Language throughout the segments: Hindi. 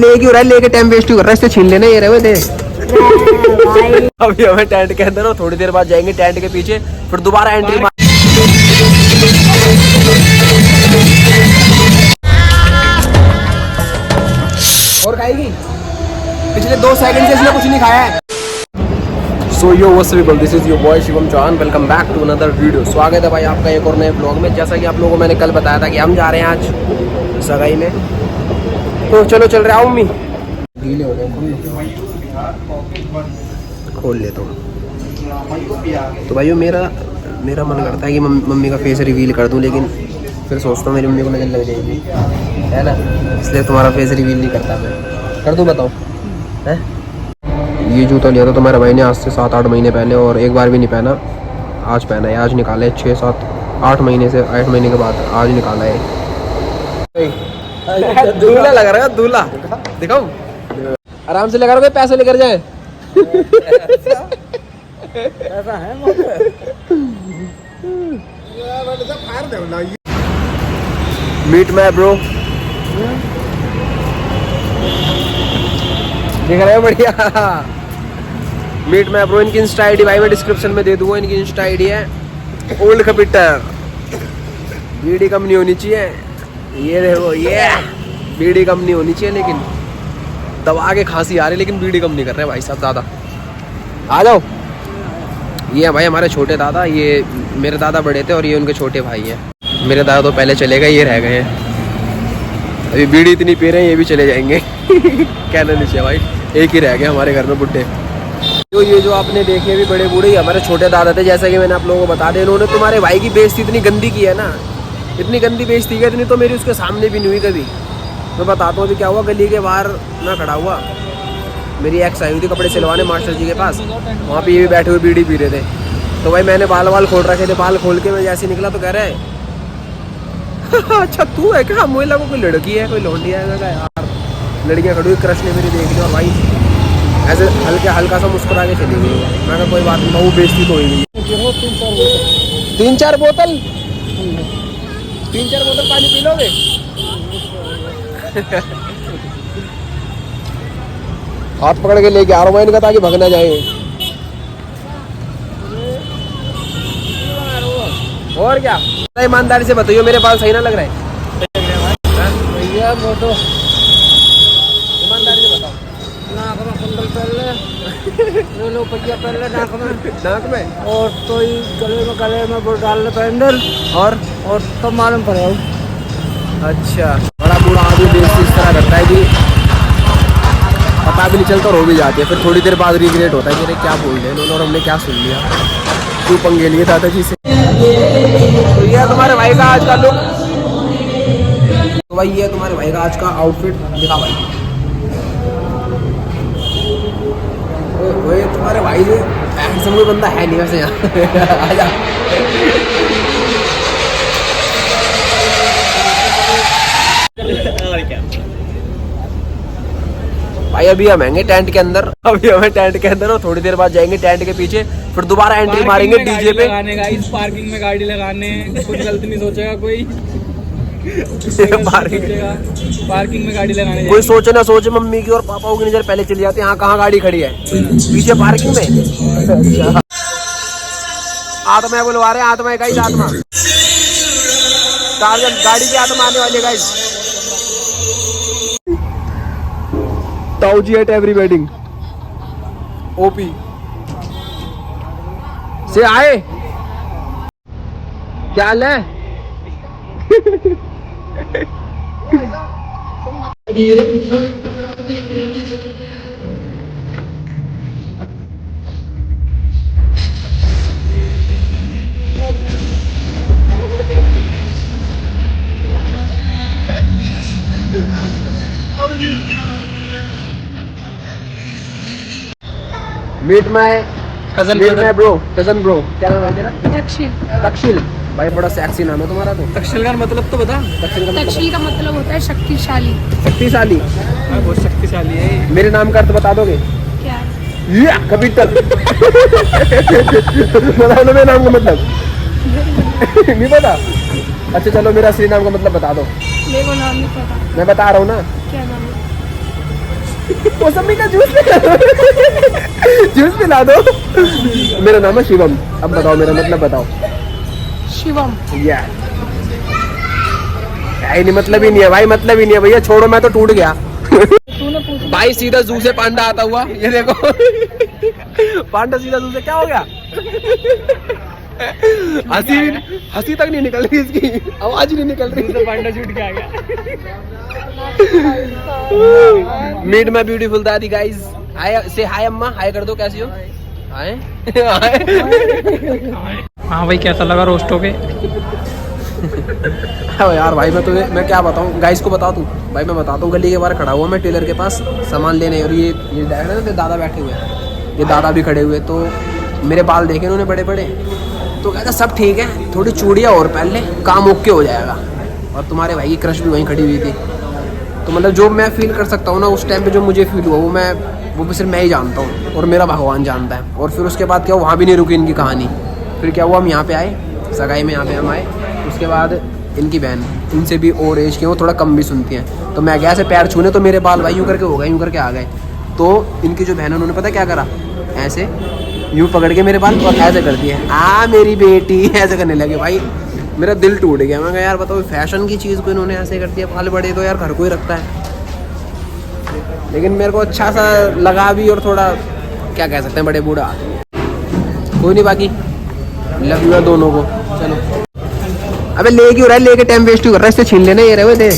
लेके हो रहा है, लेके टाइम वेस्ट कर रहा है, इससे छीन लेना ये रहे थे। अभी हमें टेंट के अंदर हो, थोड़ी देर बाद जाएंगे टेंट के पीछे, फिर दोबारा एंट्री मार। और खाएगी पिछले 2 सेकंड से इसने कुछ नहीं खाया है। So yo what's up, this is your boy Shivam Chauhan, welcome back to another video. स्वागत है भाई आपका एक और नए ब्लॉग में। जैसा कि आप लोगों को मैंने कल बताया था कि हम जा रहे हैं आज सगाई में, तो चलो चल रहे। आओ मम्मी, ढीले हो गए, खोल लेता हूँ। तो भाई मेरा मन करता है कि मम्मी का फेस रिवील कर दूँ, लेकिन फिर सोचता हूँ मेरी मम्मी को नजर लग जाएगी, है ना, इसलिए तुम्हारा फेस रिवील नहीं करता मैं। कर दूँ, बताओ है? ये जूता लिया था तुम्हारे भाई ने आज से 7-8 महीने पहले, और एक बार भी नहीं पहना। आज पहना है, आज निकाला है 6-7-8 महीने से, 8 महीने के बाद आज निकाला है। दूल्हा लगा रहा है, दूल्हा दिखाओ, आराम से लगा रहा है, पैसे लेकर जाए। ऐसा है मीट माय ब्रो, देख रहे हो, बढ़िया मीट माय ब्रो। इनकी इंस्टा आईडी भाई मैं डिस्क्रिप्शन में दे दूंगा। इनकी इंस्टा आईडी है ओल्ड कपिटर। बीड़ी कम नहीं होनी चाहिए, ये देखो, ये बीड़ी कम नहीं होनी चाहिए, लेकिन दबा के खांसी आ रही, लेकिन बीड़ी कम नहीं कर रहे भाई साहब ज़्यादा। आ जाओ। ये है भाई हमारे छोटे दादा, ये मेरे दादा बड़े थे और ये उनके छोटे भाई हैं। मेरे दादा तो पहले चले गए, ये रह गए हैं। अभी बीड़ी इतनी पी रहे हैं, ये भी चले जाएंगे। कहना नहीं चाहिए भाई, एक ही रह गए हमारे घर में बुड्ढे। तो ये जो आपने देखे भी बड़े बूढ़े हमारे छोटे दादा थे, जैसा कि मैंने आप लोगों को बता दिया। इन्होंने तुम्हारे भाई की बेइज्जती इतनी गंदी की है ना, इतनी गंदी बेइज्जती की, इतनी तो मेरी उसके सामने भी नहीं हुई कभी। मैं बताता हूँ अभी क्या हुआ। गली के बाहर मैं खड़ा हुआ, मेरी एक्स आई हुई थी कपड़े सिलवाने मास्टर जी के पास, वहाँ पे ये भी बैठे हुए बीड़ी पी रहे थे। तो भाई मैंने बाल खोल रखे थे, बाल खोल के मैं जैसे निकला तो कह रहे हैं अच्छा तू है क्या? मुझे लगा कोई लड़की है, कोई लौंडी है। यार लड़कियाँ खड़ी हुई, क्रश ने मेरी देख ली और भाई ऐसे हल्का सा मुस्कुरा के चली गई। मैं कहा कोई बात नहीं, वो बेइज्जती तो हुई नहीं। 3-4 बोतल पानी पी लोगे? हाथ पकड़ के लेके आ रहा हूँ इनका, ताकि भग ना जाए। और क्या, ईमानदारी से बताइए, मेरे बाल सही ना लग रहा है? भैया वो तो ईमानदारी से बताओ। नाक में कुंडल पहले लो, पहिया पहले नाक में, और तो गले में वो डाल ले पैंडल, और तो मालूम पड़े। अच्छा, बड़ा बूढ़ा आदमी बेइज्जती इस तरह करता है कि पता भी नहीं चलता, रो भी जाती है। फिर थोड़ी देर बाद रिग्रेट होता है कि अरे क्या बोल रहे हैं और हमने क्या सुन लिया, क्यों पंगे लिए दादाजी से। तो ये तुम्हारे भाई का आज का लुक। तो भाई ये तुम्हारे भाई का आज का आउटफिट, दिखा भाई। वो तुम्हारे भाई से हैंडसम कोई बंदा है नहीं वैसे यहाँ। आजा। भाई अभी हम आएंगे टेंट के अंदर, और थोड़ी देर बाद जाएंगे टेंट के पीछे, फिर दोबारा एंट्री मारेंगे डीजे पे। इस पार्किंग में गाड़ी लगाने कुछ गलत नहीं सोचेगा कोई। पार्किंग में गाड़ी लगाने कोई सोचे ना सोचे, मम्मी की और पापा की नजर पहले चली जाती है, यहाँ कहाँ गाड़ी खड़ी है पीछे पार्किंग में। आत्मा बुलवा रहे हैं, आत्मा गाइस, आत्मा गाड़ी की आत्मा आने वाली है गाइस। ताऊजी एट एवरी वेडिंग, ओपी से आए, क्या हाल है? मीट माय कजन ब्रो, क्या नाम है तेरा? तक्षिल। भाई बड़ा सेक्सी नाम है तुम्हारा। तो तक्षशिल का मतलब तो बता। तक्षशिल का मतलब होता है शक्तिशाली। शक्तिशाली, बहुत शक्तिशाली है। मेरे नाम का अर्थ बता दोगे? क्या? कबीतर। बता दो मेरे नाम का मतलब। नहीं पता? अच्छा चलो मेरा असली नाम का मतलब बता दो। मेरे को नाम नहीं पता। मैं बता रहा हूँ ना, क्या नाम है? मौसमी का जूस जूस पिला दो। मेरा नाम है शिवम। अब बताओ मेरा मतलब बताओ। शिवम। या नहीं मतलब ही नहीं है भाई, मतलब ही नहीं है भैया, छोड़ो मैं तो टूट गया। भाई सीधा जू से पांडा आता हुआ, ये देखो पांडा सीधा जू से क्या हो गया। हंसी तक नहीं निकल रही इसकी, आवाज ही नहीं निकल रही। तो पांडा छूट के आ गया। मीट माय ब्यूटीफुल दादी गाइस। हाय से हाय अम्मा, हाय कर दो, कैसी हो? हाय हाँ भाई कैसा लगा रोस्ट हो के? यार भाई मैं क्या बताऊं गाइस को, बता दूं भाई, मैं बताता हूँ। गली के बाहर खड़ा हुआ मैं टेलर के पास सामान लेने, और ये देख रहे ना दादा बैठे हुए हैं, ये दादा भी खड़े हुए। तो मेरे बाल देखे उन्होंने बड़े बड़े, तो कहता सब ठीक है, थोड़ी चूड़ियाँ और पहन ले, काम ओके हो जाएगा। और तुम्हारे भाई की क्रश भी वहीं खड़ी हुई थी। तो मतलब जो मैं फील कर सकता हूँ ना उस टाइम पे, जो मुझे फील हुआ वो भी सिर्फ मैं ही जानता हूँ और मेरा भगवान जानता है। और फिर उसके बाद क्या, वहाँ भी नहीं रुकी इनकी कहानी। फिर क्या हुआ, हम यहाँ पे आए, सगाई में यहाँ पे हम आए। उसके बाद इनकी बहन, इनसे भी और एज की, वो थोड़ा कम भी सुनती हैं। तो मैं गया ऐसे पैर छूने, तो मेरे बाल भाई यूँ करके हो गए, यूँ करके आ गए। तो इनकी जो बहन है उन्होंने पता क्या करा, ऐसे यूँ पकड़ के मेरे बाल और ऐसे कर दिए, मेरी बेटी, ऐसे करने लगे। भाई मेरा दिल टूट गया। मैं कहा यार बताओ, फैशन की चीज़ को इन्होंने ऐसे कर दिया। बाल बड़े तो यार घर को ही रखता है, लेकिन मेरे को अच्छा सा लगा भी, और थोड़ा क्या कह सकते हैं, बड़े बूढ़ा कोई नहीं। बाकी लव यू है दोनों को। चलो अबे ले क्यों रहा है, लेके टाइम वेस्ट क्यों कर रहा है, इससे छीन लेना ये रहे थे।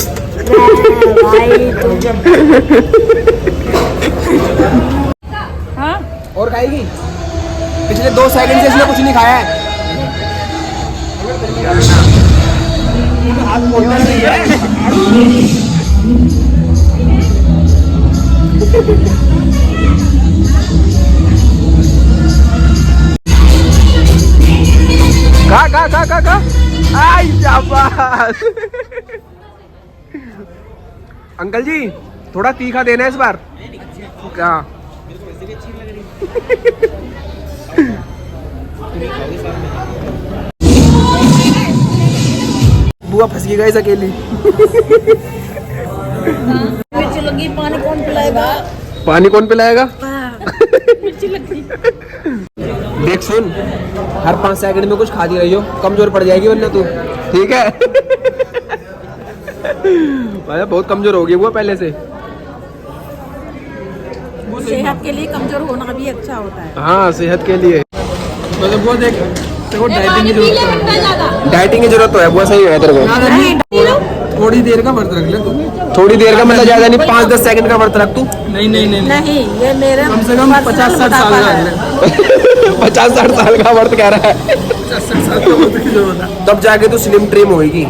हाँ? और खाएगी? पिछले 2 सेकंड से इसने कुछ नहीं खाया है। खा आई शाबाश। अंकल जी थोड़ा तीखा देना है इस बार। क्या बुआ फंस गई गाइस अकेली। मिर्ची लगी, पानी कौन पिलाएगा? पानी कौन पिलाएगा? देख सुन, हर 5 सेकंड में कुछ खाती रही हो, कमजोर पड़ जाएगी वरना तू, ठीक है? भाई बहुत कमजोर हो गई वो पहले से। सेहत के लिए कमजोर होना भी अच्छा होता है। हाँ सेहत के लिए। मतलब वो देख, देखो डाइटिंग की जरूरत है। डाइटिंग की जरूरत तो है, वो सही है तेरे को। थोड़ी देर का व्रत रख ले तू। थोड़ी देर का मतलब ज्यादा नहीं, 5-10 सेकंड का व्रत रख तू। नहीं ये मेरे कम से कम 50-60 साल का है। 50-60 साल का व्रत कह रहा है। 50-60 साल का व्रत की जरूरत है। तब जाके तू स्लिम ट्रिम होएगी।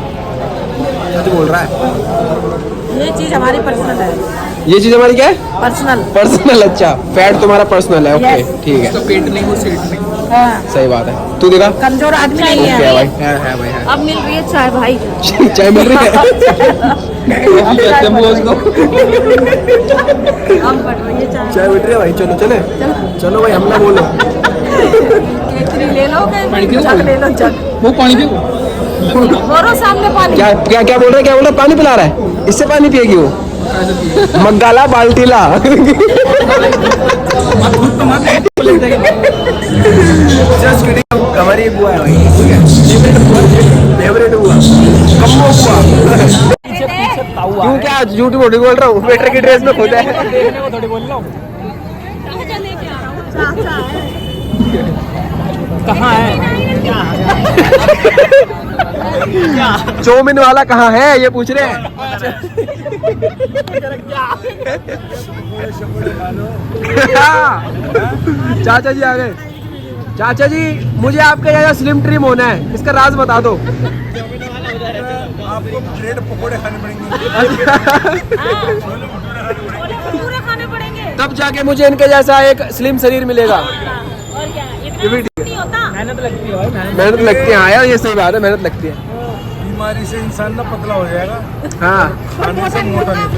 सच बोल रहा है। ये चीज हमारी पर्सनल है। ये चीज हमारी क्या है? पर्सनल। पर्सनल। अच्छा फैट तुम्हारा पर्सनल है। ओके ठीक है, तो पेट नहीं वो सीट नहीं। हाँ। सही बात है। तू देखा कमजोर आदमी नहीं क्या है। भाई? है भाई है। अब मिल रही है चाय भाई। चाय मिल रही है। अब बढ़ रही है चाय। चाय मिल रही है भाई। चलो चले, चलो भाई हमला बोलो। केतरी ले लो, जग ले लो, जग। वो पानी पियो। और सामने पानी। क्या क्या क्या बोल रहा है? क्या बोल रहा है? पानी पिला रहा है? इससे पानी पिएगी वो? मग्गाला बाल्टीला। जस्ट किडिंग, हमारी बुआ है भाई, ठीक है? फेवरेट बुआ, कम्बो बुआ। क्यों क्या झूठ बोल रहा हूँ? वेटर की ड्रेस में खुद है। देखने को थोड़ी बोल रहा हूँ। कहाँ है? चौमिन वाला कहाँ है ये पूछ रहे हैं। चाचा जी आ गए। चाचा जी मुझे आपका ज्यादा स्लिम ट्रिम होना है, इसका राज बता दो। आपको ब्रेड पकोड़े खाने पड़ेंगे। पूरे खाने पड़ेंगे। तब जाके मुझे इनके जैसा एक स्लिम शरीर मिलेगा। और क्या इतना नहीं होता। मेहनत लगती है भाई, मेहनत लगती है। हाँ यार ये सही बात है, मेहनत लगती है। बीमारी से इंसान ना पतला हो जाएगा, हाँ खाने से मोटा नहीं।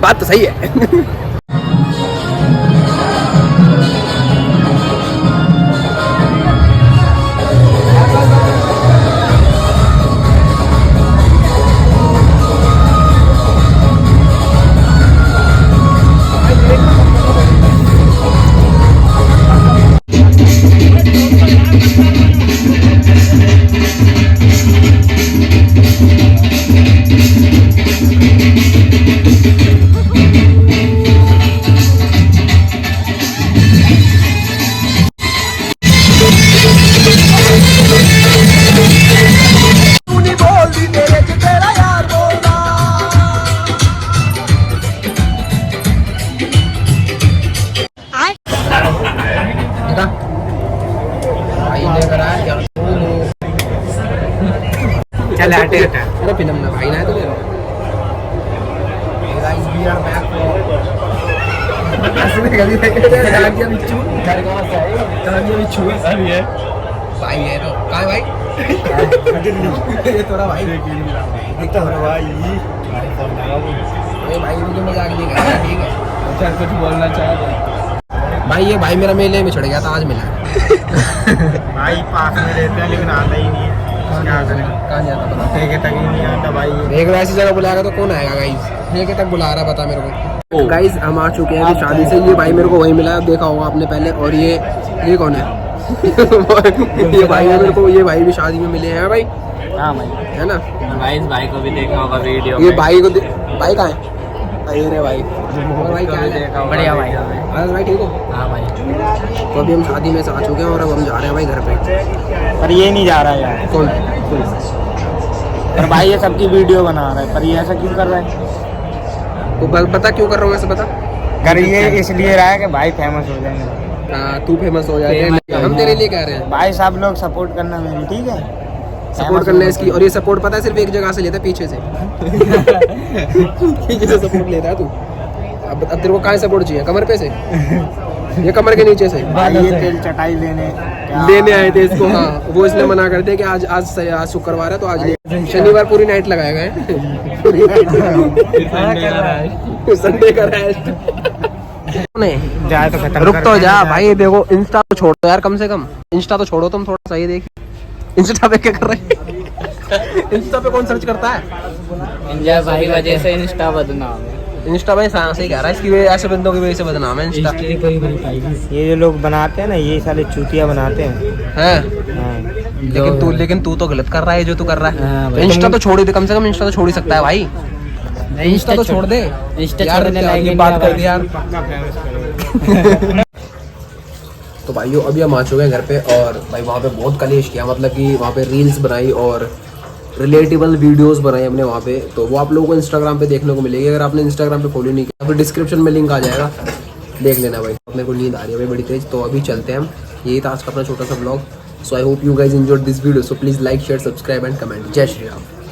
बात तो सही है। चल हटे हटे अरे फिल्म ना भाई ना है तो मेरा गाइस वी आर बैक ऐसे में गली गालियां बिच्छू घर का वाला है गालियां बिच्छू अरे ये भाई है तो कहां है भाई ये तोरा भाई दिखता है भाई ये भाई मुझे मजाक नहीं कर रहा ठीक है अच्छा कुछ बोलना चाहता भाई ये भाई मेरा मेले में चढ़ गया था आज मिला भाई पास में रहते हैं लेकिन आता ही नहीं है क्या करें कहां जाता पता ठेके तक ही नहीं आता भाई देख रहा ऐसी जगह बुलाएगा तो कौन आएगा गाइस ठेके तक बुला रहा बता मेरे को गाइस हम आ चुके हैं अभी शादी से ये भाई मेरे को वही मिला देखा होगा आपने पहले और ये कौन है ये भाई है मेरे को ये भाई भी शादी में मिले हैं भाई हाँ भाई है ना भाई इस भाई को भी देखा होगा वीडियो ये भाई को भाई कहाँ है अरे भाई और भाई क्या है बढ़िया भाई अरे भाई ठीक हो हाँ भाई तो अभी हम शादी में से आ चुके हैं और अब हम जा रहे हैं भाई घर पे पर ये नहीं जा रहा है यार कौन पर भाई ये सबकी वीडियो बना रहा है पर ये ऐसा क्यों कर रहा है तो बता क्यों कर रहा हूँ ऐसे बता कर ये इसलिए रहा है कि भाई फेमस हो जाएंगे हाँ तू फेमस हो जाए हम तेरे लिए कह रहे हैं भाई सब लोग सपोर्ट करना मेरी ठीक है सपोर्ट करना है इसकी और ये सपोर्ट पता है सिर्फ एक जगह से लेता है पीछे से पीछे से सपोर्ट लेता है तू अब तेरे को कहाँ सपोर्ट चाहिए कमर पे से ये कमर के नीचे से भाई ये तेल चटाई लेने आए थे इसको हाँ वो इसलिए मना करते कि आज आज शुक्रवार है तो आज ले शनिवार पूरी नाइट लगाएगा है पूरी नाइट संडे का रेस्ट जाए तो खत्म रुक तो जा भाई देखो इंस्टा तो छोड़ दो यार कम से कम इंस्टा तो छोड़ो तुम थोड़ा सही देखिए इंस्टा पे क्या कर रहे हैं इंस्टा पे कौन सर्च करता है इंडिया भाई वजह से इंस्टा बदनाम है इंस्टा भाई सही कह रहा है इसकी वजह ऐसे बंदों की वजह से बदनाम है इंस्टा ये जो लोग बनाते हैं ना ये साले चूतिया बनाते हैं हैं लेकिन तू तो गलत कर रहा है जो तू कर रहा है हाँ, तो इंस्टा तो छोड़ ही दे कम से कम इंस्टा तो छोड़ ही सकता है भाई इंस्टा तो छोड़ दे इंस्टा यार छोड़ने क्या लायक ये नहीं बात है कर दी यार तो भाइयों अभी हम आ चुके हैं घर पे और भाई वहाँ पे बहुत कलेश किया मतलब कि वहाँ पे रील्स बनाई और रिलेटेबल वीडियोस बनाई हमने वहाँ पे तो वो आप लोगों को इंस्टाग्राम पे देखने को मिलेगी अगर आपने इंस्टाग्राम पे फॉलो नहीं किया फिर डिस्क्रिप्शन में लिंक आ जाएगा देख लेना भाई मेरे को नींद आ रही है भाई बड़ी तेज तो अभी चलते हैं हम यही था आज का अपना छोटा सा blog so I hope you guys enjoyed this video so please like share subscribe and comment जय श्री राम।